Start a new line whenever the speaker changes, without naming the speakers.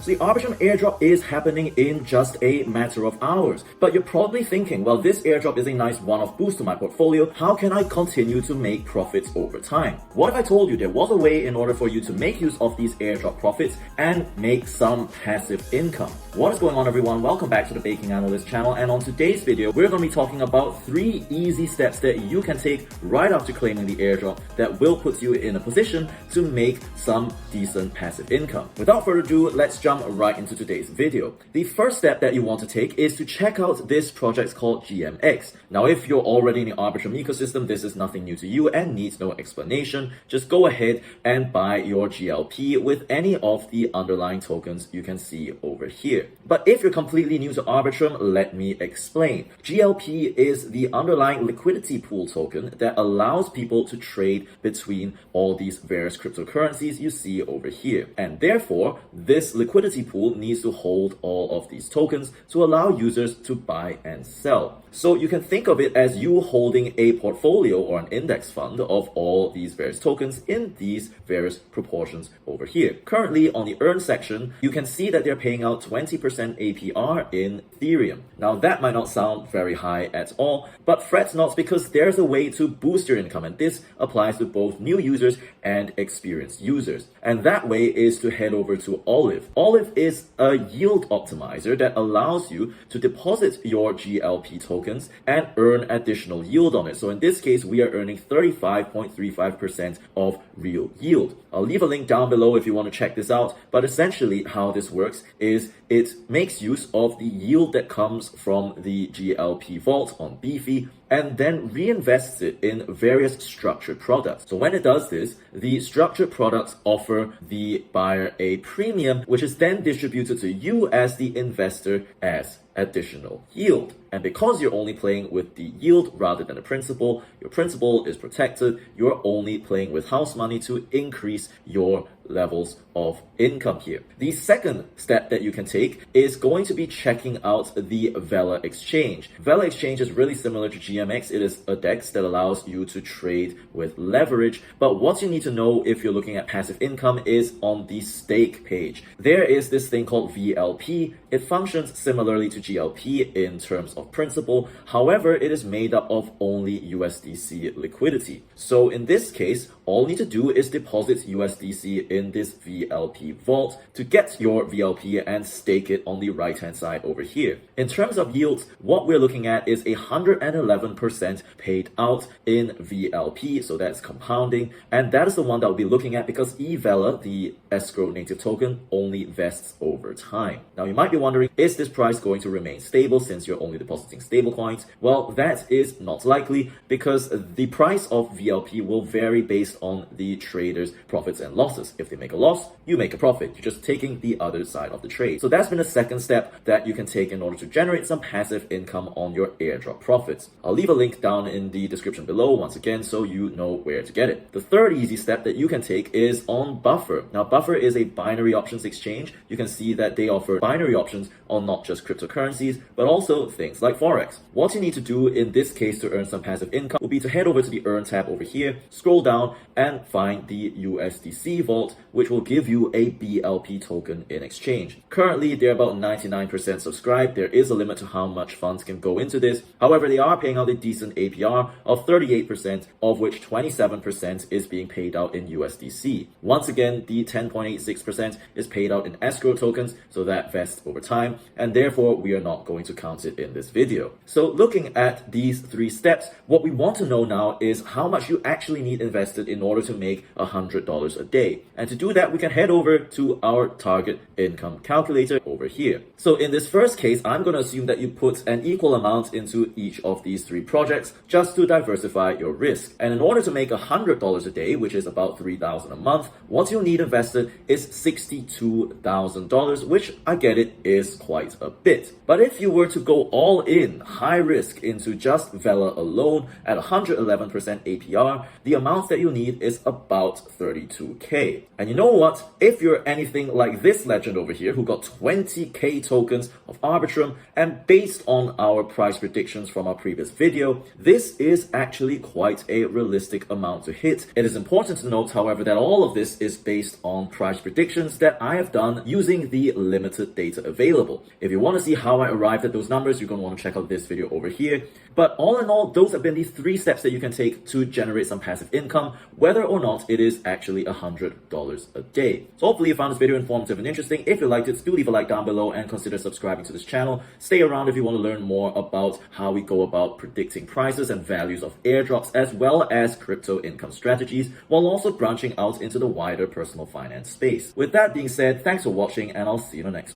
So the Arbitrum airdrop is happening in just a matter of hours. But you're probably thinking, well, this airdrop is a nice one-off boost to my portfolio. How can I continue to make profits over time? What if I told you there was a way in order for you to make use of these airdrop profits and make some passive income? What is going on, everyone? Welcome back to the Baking Analyst channel. And on today's video, we're going to be talking about 3 easy steps that you can take right after claiming the airdrop that will put you in a position to make some decent passive income. Without further ado, let's jump right into today's video. The first step that you want to take is to check out this project called GMX. Now, if you're already in the Arbitrum ecosystem, this is nothing new to you and needs no explanation. Just go ahead and buy your GLP with any of the underlying tokens you can see over here. But if you're completely new to Arbitrum, let me explain. GLP is the underlying liquidity pool token that allows people to trade between all these various cryptocurrencies you see over here. And therefore, this liquidity pool needs to hold all of these tokens to allow users to buy and sell. So you can think of it as you holding a portfolio or an index fund of all these various tokens in these various proportions over here. Currently on the earn section, you can see that they're paying out 20% APR in Ethereum. Now that might not sound very high at all, but fret not, because there's a way to boost your income, and this applies to both new users and experienced users. And that way is to head over to Olive. Olive is a yield optimizer that allows you to deposit your GLP tokens and earn additional yield on it. So in this case, we are earning 35.35% of real yield. I'll leave a link down below if you want to check this out. But essentially how this works is it makes use of the yield that comes from the GLP vault on Beefy and then reinvests it in various structured products. So when it does this, the structured products offer the buyer a premium, which is then distributed to you as the investor as additional yield. And because you're only playing with the yield rather than the principal, your principal is protected. You're only playing with house money to increase your levels of income here. The second step that you can take is going to be checking out the Valor Exchange. Valor Exchange is really similar to GMX. It is a DEX that allows you to trade with leverage. But what you need to know if you're looking at passive income is on the stake page. There is this thing called VLP. It functions similarly to GLP in terms of principal. However, it is made up of only USDC liquidity. So in this case, all you need to do is deposit USDC in this VLP vault to get your VLP and stake it on the right hand side over here. In terms of yields, what we're looking at is 111% paid out in VLP, so that's compounding, and that is the one that we'll be looking at because eValor, the escrow native token, only vests over time. Now you might be wondering, is this price going to remain stable since you're only depositing stable coins? Well, that is not likely because the price of VLP will vary based on the trader's profits and losses. If they make a loss, you make a profit. You're just taking the other side of the trade. So that's been a second step that you can take in order to generate some passive income on your airdrop profits. I'll leave a link down in the description below once again so you know where to get it. The third easy step that you can take is on Buffer. Now Buffer is a binary options exchange. You can see that they offer binary options on not just cryptocurrencies, but also things like Forex. What you need to do in this case to earn some passive income will be to head over to the Earn tab over here, scroll down and find the USDC vault, which will give you a BLP token in exchange. Currently, they're about 99% subscribed. There is a limit to how much funds can go into this. However, they are paying out a decent APR of 38%, of which 27% is being paid out in USDC. Once again, the 10.86% is paid out in escrow tokens, so that vests over time, and therefore we are not going to count it in this video. So looking at these 3 steps, what we want to know now is how much you actually need invested in order to make $100 a day. And to do that, we can head over to our target income calculator over here. So in this first case, I'm going to assume that you put an equal amount into each of these 3 projects just to diversify your risk. And in order to make $100 a day, which is about $3,000 a month, what you'll need invested is $62,000, which I get it is quite a bit. But if you were to go all in, high risk into just Valor alone at 111% APR, the amount that you need is about 32k. And you know what? If you're anything like this legend over here who got 20k tokens of Arbitrum, and based on our price predictions from our previous video, this is actually quite a realistic amount to hit. It is important to note, however, that all of this is based on price predictions that I have done using the limited data available. If you want to see how I arrived at those numbers, you're going to want to check out this video over here. But all in all, those have been the 3 steps that you can take to generate some passive income, whether or not it is actually $100 a day. So hopefully you found this video informative and interesting. If you liked it, do leave a like down below and consider subscribing to this channel. Stay around if you want to learn more about how we go about predicting prices and values of airdrops, as well as crypto income strategies, while also branching out into the wider personal finance space. With that being said, thanks for watching, and I'll see you in the next one.